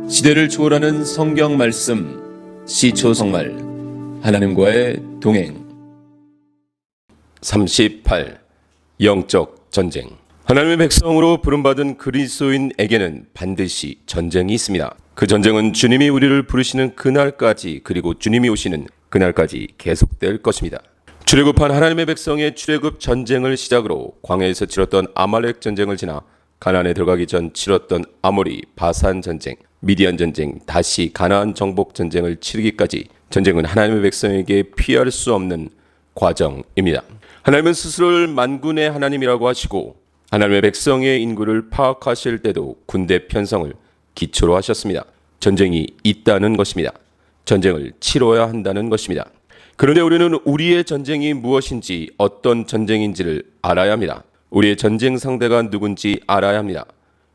시대를 초월하는 성경 말씀, 시초성말, 하나님과의 동행. 38. 영적 전쟁. 하나님의 백성으로 부름받은 그리스도인에게는 반드시 전쟁이 있습니다. 그 전쟁은 주님이 우리를 부르시는 그날까지, 그리고 주님이 오시는 그날까지 계속될 것입니다. 출애굽한 하나님의 백성의 출애굽 전쟁을 시작으로 광야에서 치렀던 아말렉 전쟁을 지나 가나안에 들어가기 전 치렀던 아모리, 바산 전쟁, 미디안 전쟁, 다시 가나안 정복 전쟁을 치르기까지 전쟁은 하나님의 백성에게 피할 수 없는 과정입니다. 하나님은 스스로를 만군의 하나님이라고 하시고 하나님의 백성의 인구를 파악하실 때도 군대 편성을 기초로 하셨습니다. 전쟁이 있다는 것입니다. 전쟁을 치러야 한다는 것입니다. 그런데 우리는 우리의 전쟁이 무엇인지, 어떤 전쟁인지를 알아야 합니다. 우리의 전쟁 상대가 누군지 알아야 합니다.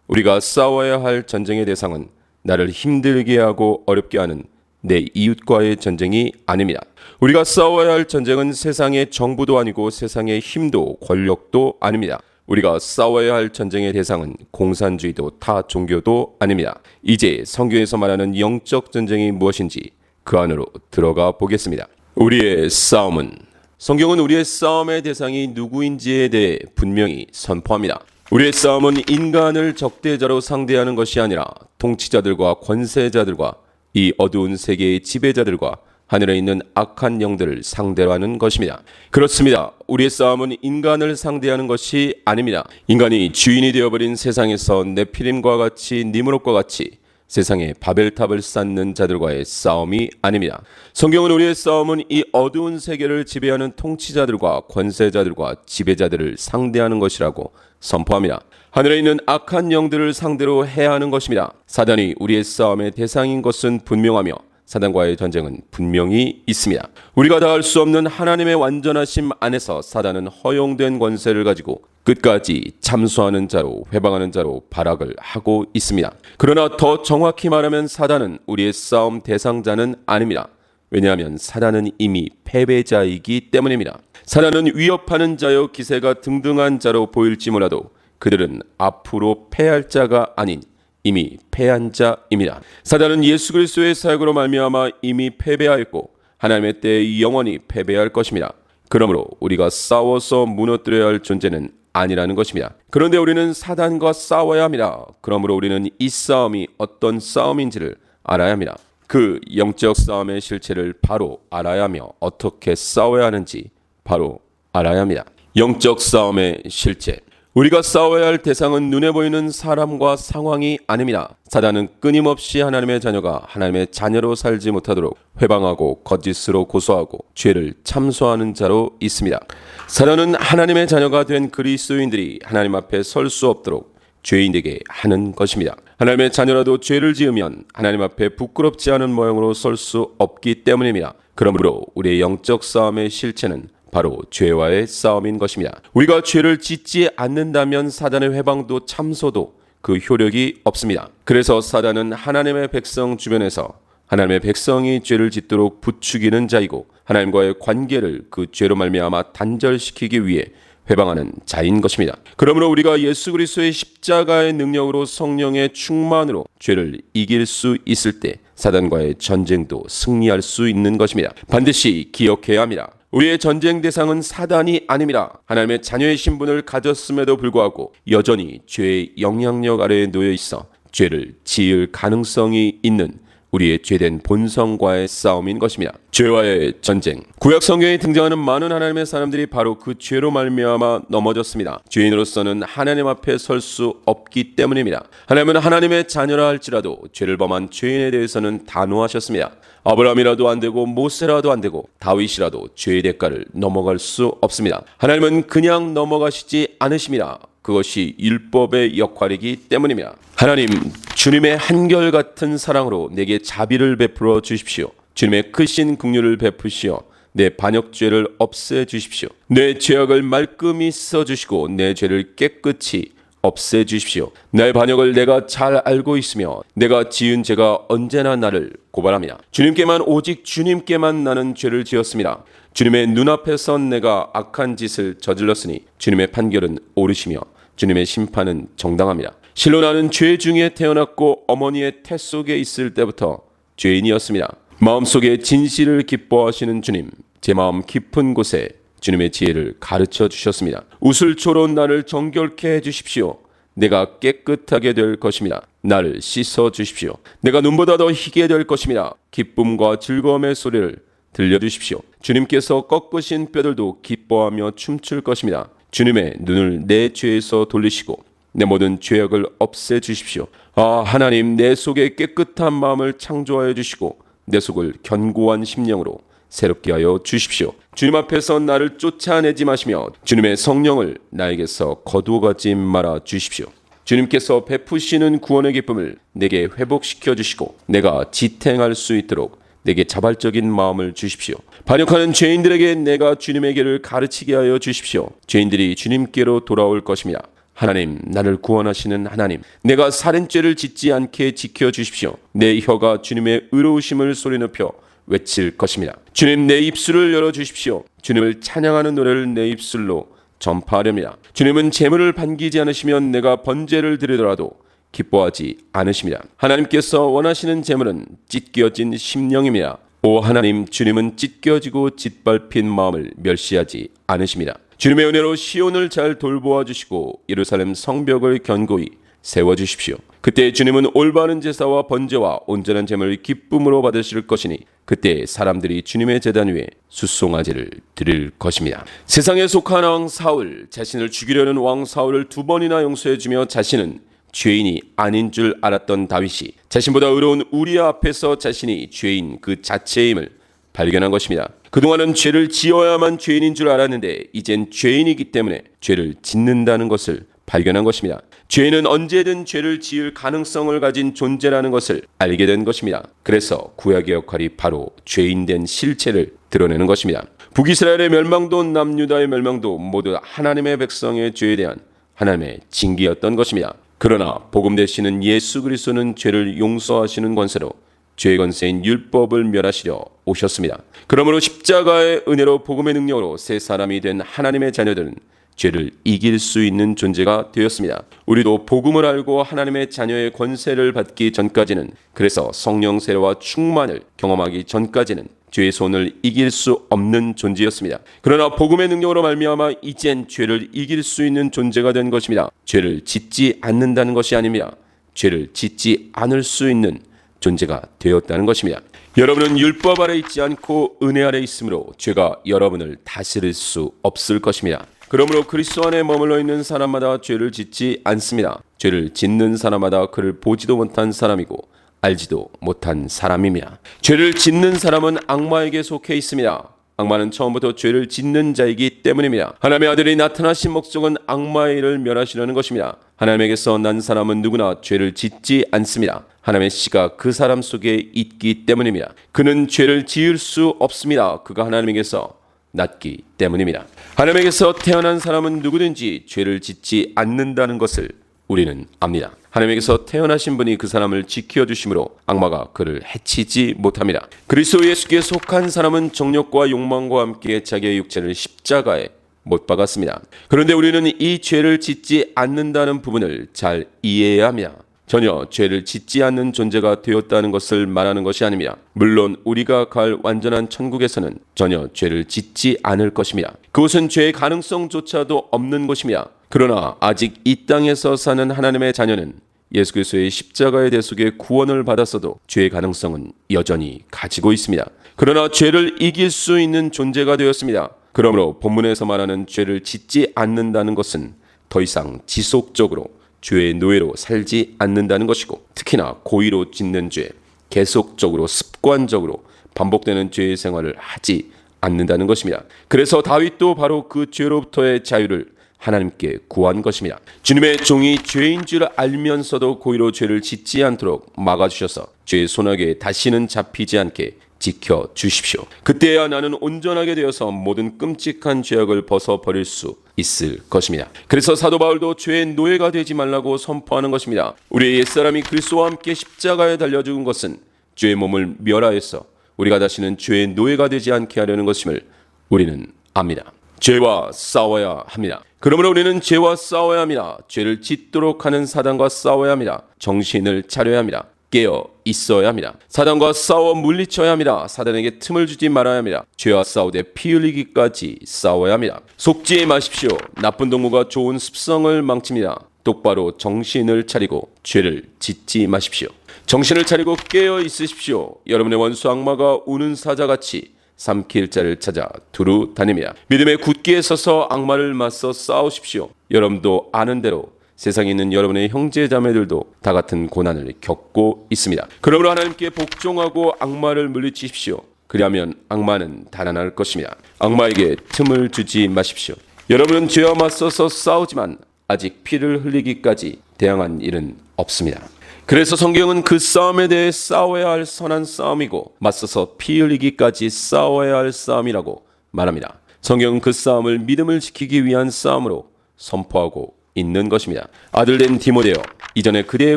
우리가 싸워야 할 전쟁의 대상은 나를 힘들게 하고 어렵게 하는 내 이웃과의 전쟁이 아닙니다. 우리가 싸워야 할 전쟁은 세상의 정부도 아니고 세상의 힘도 권력도 아닙니다. 우리가 싸워야 할 전쟁의 대상은 공산주의도 타 종교도 아닙니다. 이제 성경에서 말하는 영적 전쟁이 무엇인지 그 안으로 들어가 보겠습니다. 우리의 싸움은, 성경은 우리의 싸움의 대상이 누구인지에 대해 분명히 선포합니다. 우리의 싸움은 인간을 적대자로 상대하는 것이 아니라 통치자들과 권세자들과 이 어두운 세계의 지배자들과 하늘에 있는 악한 영들을 상대로 하는 것입니다. 그렇습니다. 우리의 싸움은 인간을 상대하는 것이 아닙니다. 인간이 주인이 되어버린 세상에서 네피림과 같이, 니므롯과 같이 세상에 바벨탑을 쌓는 자들과의 싸움이 아닙니다. 성경은 우리의 싸움은 이 어두운 세계를 지배하는 통치자들과 권세자들과 지배자들을 상대하는 것이라고 선포합니다. 하늘에 있는 악한 영들을 상대로 해야 하는 것입니다. 사단이 우리의 싸움의 대상인 것은 분명하며 사단과의 전쟁은 분명히 있습니다. 우리가 닿을 수 없는 하나님의 완전하심 안에서 사단은 허용된 권세를 가지고 끝까지 참수하는 자로, 회방하는 자로 발악을 하고 있습니다. 그러나 더 정확히 말하면 사단은 우리의 싸움 대상자는 아닙니다. 왜냐하면 사단은 이미 패배자이기 때문입니다. 사단은 위협하는 자요 기세가 등등한 자로 보일지 몰라도 그들은 앞으로 패할 자가 아닌 이미 패한 자입니다. 사단은 예수 그리스도의 사역으로 말미암아 이미 패배하였고 하나님의 때에 영원히 패배할 것입니다. 그러므로 우리가 싸워서 무너뜨려야 할 존재는 아니라는 것입니다. 그런데 우리는 사단과 싸워야 합니다. 그러므로 우리는 이 싸움이 어떤 싸움인지를 알아야 합니다. 그 영적 싸움의 실체를 바로 알아야 하며 어떻게 싸워야 하는지 바로 알아야 합니다. 영적 싸움의 실체. 우리가 싸워야 할 대상은 눈에 보이는 사람과 상황이 아닙니다. 사단은 끊임없이 하나님의 자녀가 하나님의 자녀로 살지 못하도록 회방하고 거짓으로 고소하고 죄를 참소하는 자로 있습니다. 사단은 하나님의 자녀가 된 그리스도인들이 하나님 앞에 설 수 없도록 죄인에게 하는 것입니다. 하나님의 자녀라도 죄를 지으면 하나님 앞에 부끄럽지 않은 모양으로 설 수 없기 때문입니다. 그러므로 우리의 영적 싸움의 실체는 바로 죄와의 싸움인 것입니다. 우리가 죄를 짓지 않는다면 사단의 회방도 참소도 그 효력이 없습니다. 그래서 사단은 하나님의 백성 주변에서 하나님의 백성이 죄를 짓도록 부추기는 자이고 하나님과의 관계를 그 죄로 말미암아 단절시키기 위해 회방하는 자인 것입니다. 그러므로 우리가 예수 그리스도의 십자가의 능력으로 성령의 충만으로 죄를 이길 수 있을 때 사단과의 전쟁도 승리할 수 있는 것입니다. 반드시 기억해야 합니다. 우리의 전쟁 대상은 사단이 아닙니다. 하나님의 자녀의 신분을 가졌음에도 불구하고 여전히 죄의 영향력 아래에 놓여 있어 죄를 지을 가능성이 있는 우리의 죄된 본성과의 싸움인 것입니다. 죄와의 전쟁. 구약 성경에 등장하는 많은 하나님의 사람들이 바로 그 죄로 말미암아 넘어졌습니다. 죄인으로서는 하나님 앞에 설 수 없기 때문입니다. 하나님은 하나님의 자녀라 할지라도 죄를 범한 죄인에 대해서는 단호하셨습니다. 아브라함이라도 안 되고 모세라도 안 되고 다윗이라도 죄의 대가를 넘어갈 수 없습니다. 하나님은 그냥 넘어가시지 않으십니다. 그것이 율법의 역할이기 때문입니다. 하나님, 주님의 한결같은 사랑으로 내게 자비를 베풀어 주십시오. 주님의 크신 긍휼을 베푸시어 내 반역죄를 없애 주십시오. 내 죄악을 말끔히 씻어주시고 내 죄를 깨끗이 없애 주십시오. 내 반역을 내가 잘 알고 있으며 내가 지은 죄가 언제나 나를 고발합니다. 주님께만, 오직 주님께만 나는 죄를 지었습니다. 주님의 눈앞에서 내가 악한 짓을 저질렀으니 주님의 판결은 옳으시며 주님의 심판은 정당합니다. 실로 나는 죄 중에 태어났고 어머니의 태 속에 있을 때부터 죄인이었습니다. 마음속에 진실을 기뻐하시는 주님, 제 마음 깊은 곳에 주님의 지혜를 가르쳐 주셨습니다. 우슬초로운 나를 정결케 해주십시오. 내가 깨끗하게 될 것입니다. 나를 씻어 주십시오. 내가 눈보다 더 희게 될 것입니다. 기쁨과 즐거움의 소리를 들려주십시오. 주님께서 꺾으신 뼈들도 기뻐하며 춤출 것입니다. 주님의 눈을 내 죄에서 돌리시고 내 모든 죄악을 없애 주십시오. 아, 하나님, 내 속에 깨끗한 마음을 창조하여 주시고 내 속을 견고한 심령으로 새롭게 하여 주십시오. 주님 앞에서 나를 쫓아내지 마시며 주님의 성령을 나에게서 거두어가지 말아 주십시오. 주님께서 베푸시는 구원의 기쁨을 내게 회복시켜 주시고 내가 지탱할 수 있도록 내게 자발적인 마음을 주십시오. 반역하는 죄인들에게 내가 주님의 길을 가르치게 하여 주십시오. 죄인들이 주님께로 돌아올 것입니다. 하나님, 나를 구원하시는 하나님, 내가 살인죄를 짓지 않게 지켜주십시오. 내 혀가 주님의 의로우심을 소리 높여 외칠 것입니다. 주님, 내 입술을 열어주십시오. 주님을 찬양하는 노래를 내 입술로 전파하렵니다. 주님은 재물을 반기지 않으시면 내가 번제를 드리더라도 기뻐하지 않으십니다. 하나님께서 원하시는 재물은 찢겨진 심령입니다. 오 하나님, 주님은 찢겨지고 짓밟힌 마음을 멸시하지 않으십니다. 주님의 은혜로 시온을 잘 돌보아 주시고 예루살렘 성벽을 견고히 세워주십시오. 그때 주님은 올바른 제사와 번제와 온전한 제물을 기쁨으로 받으실 것이니 그때 사람들이 주님의 제단 위에 숫송아지를 드릴 것입니다. 세상에 속한 왕 사울, 자신을 죽이려는 왕 사울을 2번이나 용서해주며 자신은 죄인이 아닌 줄 알았던 다윗이 자신보다 의로운 우리아 앞에서 자신이 죄인 그 자체임을 발견한 것입니다. 그동안은 죄를 지어야만 죄인인 줄 알았는데 이젠 죄인이기 때문에 죄를 짓는다는 것을 발견한 것입니다. 죄인은 언제든 죄를 지을 가능성을 가진 존재라는 것을 알게 된 것입니다. 그래서 구약의 역할이 바로 죄인된 실체를 드러내는 것입니다. 북이스라엘의 멸망도 남유다의 멸망도 모두 하나님의 백성의 죄에 대한 하나님의 징계였던 것입니다. 그러나 복음 되시는 예수 그리스도는 죄를 용서하시는 권세로 죄의 권세인 율법을 멸하시려 오셨습니다. 그러므로 십자가의 은혜로 복음의 능력으로 새 사람이 된 하나님의 자녀들은 죄를 이길 수 있는 존재가 되었습니다. 우리도 복음을 알고 하나님의 자녀의 권세를 받기 전까지는, 그래서 성령 세례와 충만을 경험하기 전까지는 죄의 손을 이길 수 없는 존재였습니다. 그러나 복음의 능력으로 말미암아 이젠 죄를 이길 수 있는 존재가 된 것입니다. 죄를 짓지 않는다는 것이 아닙니다. 죄를 짓지 않을 수 있는 존재가 되었다는 것입니다. 여러분은 율법 아래 있지 않고 은혜 아래 있으므로 죄가 여러분을 다스릴 수 없을 것입니다. 그러므로 그리스도 안에 머물러 있는 사람마다 죄를 짓지 않습니다. 죄를 짓는 사람마다 그를 보지도 못한 사람이고 알지도 못한 사람입니다. 죄를 짓는 사람은 악마에게 속해 있습니다. 악마는 처음부터 죄를 짓는 자이기 때문입니다. 하나님의 아들이 나타나신 목적은 악마의 일을 멸하시려는 것입니다. 하나님에게서 난 사람은 누구나 죄를 짓지 않습니다. 하나님의 씨가 그 사람 속에 있기 때문입니다. 그는 죄를 지을 수 없습니다. 그가 하나님에게서 났기 때문입니다. 하나님에게서 태어난 사람은 누구든지 죄를 짓지 않는다는 것을 우리는 압니다. 하나님에게서 태어나신 분이 그 사람을 지켜주심으로 악마가 그를 해치지 못합니다. 그리스도 예수께 속한 사람은 정욕과 욕망과 함께 자기의 육체를 십자가에 못 박았습니다. 그런데 우리는 이 죄를 짓지 않는다는 부분을 잘 이해해야 합니다. 전혀 죄를 짓지 않는 존재가 되었다는 것을 말하는 것이 아닙니다. 물론 우리가 갈 완전한 천국에서는 전혀 죄를 짓지 않을 것입니다. 그곳은 죄의 가능성조차도 없는 곳입니다. 그러나 아직 이 땅에서 사는 하나님의 자녀는 예수 그리스도의 십자가의 대속에 구원을 받았어도 죄의 가능성은 여전히 가지고 있습니다. 그러나 죄를 이길 수 있는 존재가 되었습니다. 그러므로 본문에서 말하는 죄를 짓지 않는다는 것은 더 이상 지속적으로 죄의 노예로 살지 않는다는 것이고, 특히나 고의로 짓는 죄, 계속적으로 습관적으로 반복되는 죄의 생활을 하지 않는다는 것입니다. 그래서 다윗도 바로 그 죄로부터의 자유를 하나님께 구한 것입니다. 주님의 종이 죄인 줄 알면서도 고의로 죄를 짓지 않도록 막아주셔서 죄의 손아귀에 다시는 잡히지 않게 지켜주십시오. 그때야 나는 온전하게 되어서 모든 끔찍한 죄악을 벗어버릴 수 있을 것입니다. 그래서 사도 바울도 죄의 노예가 되지 말라고 선포하는 것입니다. 우리의 옛사람이 그리스도와 함께 십자가에 달려 죽은 것은 죄의 몸을 멸하여서 우리가 다시는 죄의 노예가 되지 않게 하려는 것임을 우리는 압니다. 죄와 싸워야 합니다. 그러므로 우리는 죄와 싸워야 합니다. 죄를 짓도록 하는 사단과 싸워야 합니다. 정신을 차려야 합니다. 깨어 있어야 합니다. 사단과 싸워 물리쳐야 합니다. 사단에게 틈을 주지 말아야 합니다. 죄와 싸우되 피 흘리기까지 싸워야 합니다. 속지 마십시오. 나쁜 동무가 좋은 습성을 망칩니다. 똑바로 정신을 차리고 죄를 짓지 마십시오. 정신을 차리고 깨어 있으십시오. 여러분의 원수 악마가 우는 사자같이 삼킬 자를 찾아 두루 다닙니다. 믿음의 굳기에 서서 악마를 맞서 싸우십시오. 여러분도 아는 대로 세상에 있는 여러분의 형제 자매들도 다 같은 고난을 겪고 있습니다. 그러므로 하나님께 복종하고 악마를 물리치십시오. 그리하면 악마는 달아날 것입니다. 악마에게 틈을 주지 마십시오. 여러분은 죄와 맞서서 싸우지만 아직 피를 흘리기까지 대항한 일은 없습니다. 그래서 성경은 그 싸움에 대해 싸워야 할 선한 싸움이고 맞서서 피 흘리기까지 싸워야 할 싸움이라고 말합니다. 성경은 그 싸움을 믿음을 지키기 위한 싸움으로 선포하고 있는 것입니다. 아들된 디모데여, 이전에 그대에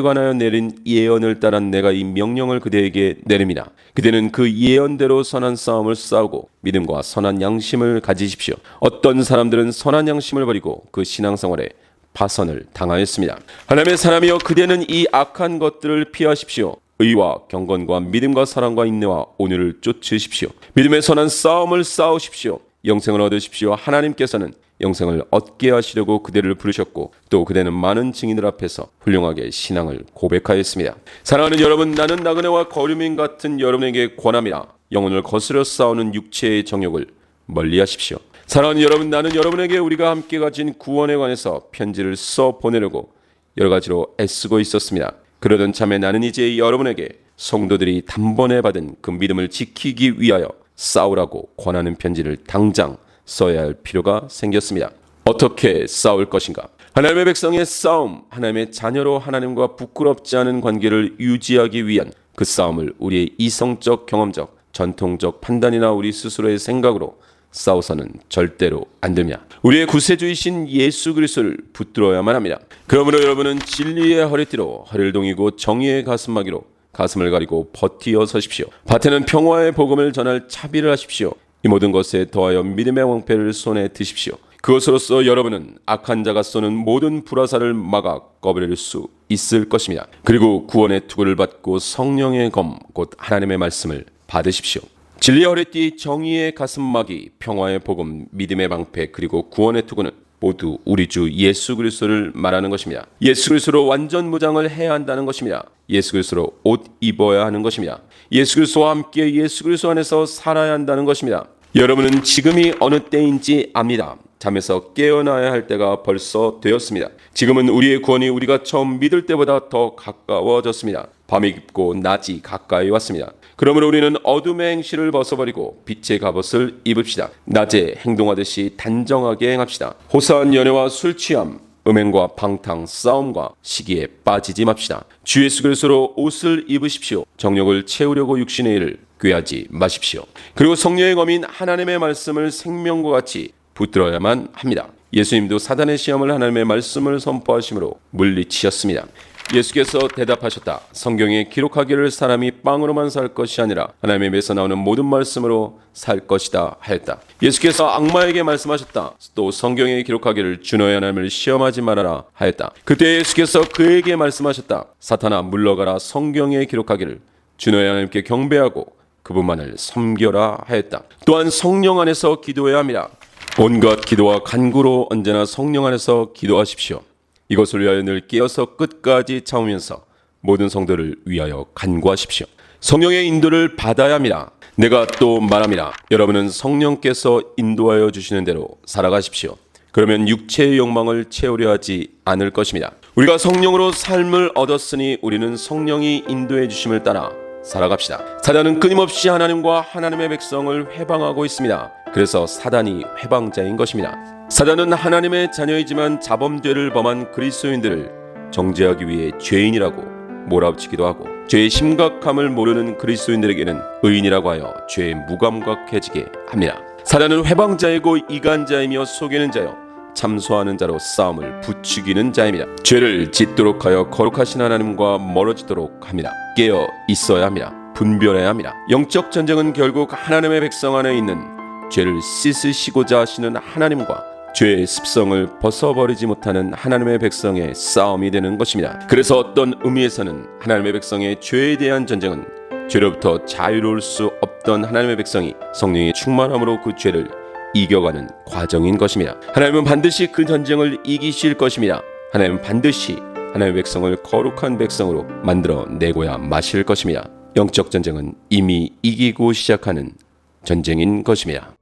관하여 내린 예언을 따라 내가 이 명령을 그대에게 내립니다. 그대는 그 예언대로 선한 싸움을 싸우고 믿음과 선한 양심을 가지십시오. 어떤 사람들은 선한 양심을 버리고 그 신앙생활에 파선을 당하였습니다. 하나님의 사람이여, 그대는 이 악한 것들을 피하십시오. 의와 경건과 믿음과 사랑과 인내와 온유를 쫓으십시오. 믿음의 선한 싸움을 싸우십시오. 영생을 얻으십시오. 하나님께서는 영생을 얻게 하시려고 그대를 부르셨고 또 그대는 많은 증인들 앞에서 훌륭하게 신앙을 고백하였습니다. 사랑하는 여러분, 나는 나그네와 거류민 같은 여러분에게 권합니다. 영혼을 거스려 싸우는 육체의 정욕을 멀리하십시오. 사랑하는 여러분, 나는 여러분에게 우리가 함께 가진 구원에 관해서 편지를 써 보내려고 여러 가지로 애쓰고 있었습니다. 그러던 참에 나는 이제 여러분에게 성도들이 단번에 받은 그 믿음을 지키기 위하여 싸우라고 권하는 편지를 당장 써야 할 필요가 생겼습니다. 어떻게 싸울 것인가? 하나님의 백성의 싸움, 하나님의 자녀로 하나님과 부끄럽지 않은 관계를 유지하기 위한 그 싸움을 우리의 이성적, 경험적, 전통적 판단이나 우리 스스로의 생각으로 싸워서는 절대로 안 됩니다. 우리의 구세주이신 예수 그리스도를 붙들어야만 합니다. 그러므로 여러분은 진리의 허리띠로 허리를 동이고 정의의 가슴막이로 가슴을 가리고 버티어 서십시오. 밭에는 평화의 복음을 전할 차비를 하십시오. 이 모든 것에 더하여 믿음의 왕패를 손에 드십시오. 그것으로써 여러분은 악한 자가 쏘는 모든 불화살을 막아 꺼버릴 수 있을 것입니다. 그리고 구원의 투구를 받고 성령의 검, 곧 하나님의 말씀을 받으십시오. 진리의 허리띠, 정의의 가슴막이, 평화의 복음, 믿음의 방패, 그리고 구원의 투구는 모두 우리 주 예수 그리스도를 말하는 것입니다. 예수 그리스도로 완전 무장을 해야 한다는 것입니다. 예수 그리스도로 옷 입어야 하는 것입니다. 예수 그리스도와 함께 예수 그리스도 안에서 살아야 한다는 것입니다. 여러분은 지금이 어느 때인지 압니다. 잠에서 깨어나야 할 때가 벌써 되었습니다. 지금은 우리의 구원이 우리가 처음 믿을 때보다 더 가까워졌습니다. 밤이 깊고 낮이 가까이 왔습니다. 그러므로 우리는 어둠의 행실을 벗어버리고 빛의 갑옷을 입읍시다. 낮에 행동하듯이 단정하게 행합시다. 호사한 연애와 술 취함, 음행과 방탕, 싸움과 시기에 빠지지 맙시다. 주 예수 그리스도로 옷을 입으십시오. 정욕을 채우려고 육신의 일을 꾀하지 마십시오. 그리고 성령의 검인 하나님의 말씀을 생명과 같이 붙들어야만 합니다. 예수님도 사단의 시험을 하나님의 말씀을 선포하심으로 물리치셨습니다. 예수께서 대답하셨다. 성경에 기록하기를 사람이 빵으로만 살 것이 아니라 하나님의 입에서 나오는 모든 말씀으로 살 것이다 하였다. 예수께서 악마에게 말씀하셨다. 또 성경에 기록하기를 주 너의 하나님을 시험하지 말아라 하였다. 그때 예수께서 그에게 말씀하셨다. 사탄아 물러가라. 성경에 기록하기를 주 너의 하나님께 경배하고 그분만을 섬겨라 하였다. 또한 성령 안에서 기도해야 합니다. 온갖 기도와 간구로 언제나 성령 안에서 기도하십시오. 이것을 위하여 늘 깨어서 끝까지 참으면서 모든 성도를 위하여 간구하십시오. 성령의 인도를 받아야 합니다. 내가 또 말합니다. 여러분은 성령께서 인도하여 주시는 대로 살아가십시오. 그러면 육체의 욕망을 채우려 하지 않을 것입니다. 우리가 성령으로 삶을 얻었으니 우리는 성령이 인도해 주심을 따라 살아갑시다. 사단은 끊임없이 하나님과 하나님의 백성을 회방하고 있습니다. 그래서 사단이 회방자인 것입니다. 사단은 하나님의 자녀이지만 자범죄를 범한 그리스도인들을 정죄하기 위해 죄인이라고 몰아붙이기도 하고 죄의 심각함을 모르는 그리스도인들에게는 의인이라고 하여 죄에 무감각해지게 합니다. 사단은 회방자이고 이간자이며 속이는 자요 참소하는 자로 싸움을 부추기는 자입니다. 죄를 짓도록 하여 거룩하신 하나님과 멀어지도록 합니다. 깨어 있어야 합니다. 분별해야 합니다. 영적 전쟁은 결국 하나님의 백성 안에 있는 죄를 씻으시고자 하시는 하나님과 죄의 습성을 벗어버리지 못하는 하나님의 백성의 싸움이 되는 것입니다. 그래서 어떤 의미에서는 하나님의 백성의 죄에 대한 전쟁은 죄로부터 자유로울 수 없던 하나님의 백성이 성령의 충만함으로 그 죄를 이겨가는 과정인 것입니다. 하나님은 반드시 그 전쟁을 이기실 것입니다. 하나님은 반드시 하나님의 백성을 거룩한 백성으로 만들어 내고야 마실 것입니다. 영적 전쟁은 이미 이기고 시작하는 전쟁인 것입니다.